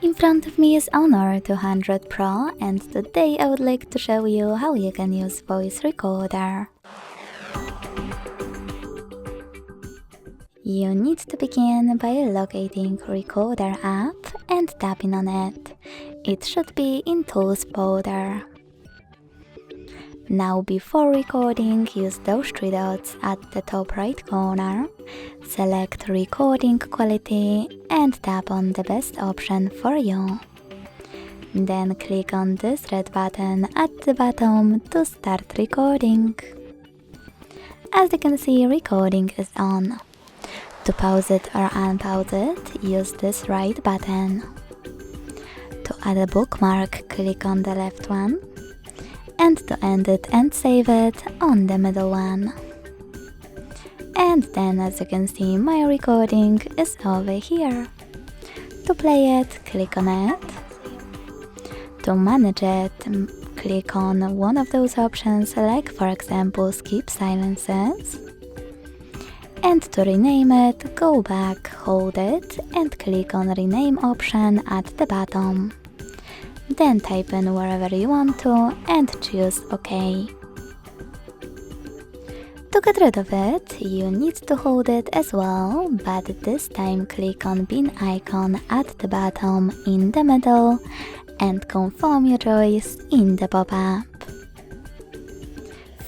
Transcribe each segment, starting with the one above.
In front of me is Honor 200 Pro, and today I would like to show you how you can use voice recorder. You need to begin by locating Recorder app and tapping on it. It should be in Tools folder. Now before recording, use those three dots at the top right corner, select recording quality and tap on the best option for you. Then click on this red button at the bottom to start recording. As you can see, recording is on. To pause it or unpause it, use this right button. To add a bookmark, click on the left one. And to end it and save it, on the middle one. And then, as you can see, my recording is over here. To play it, click on it. To manage it, click on one of those options, like for example skip silences. And to rename it, go back, hold it and click on rename option at the bottom. Then type in wherever you want to and choose OK. To get rid of it, you need to hold it as well, but this time click on bin icon at the bottom in the middle and confirm your choice in the pop-up.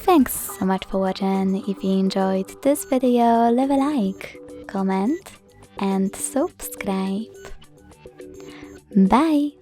Thanks so much for watching. If you enjoyed this video, leave a like, comment and subscribe. Bye!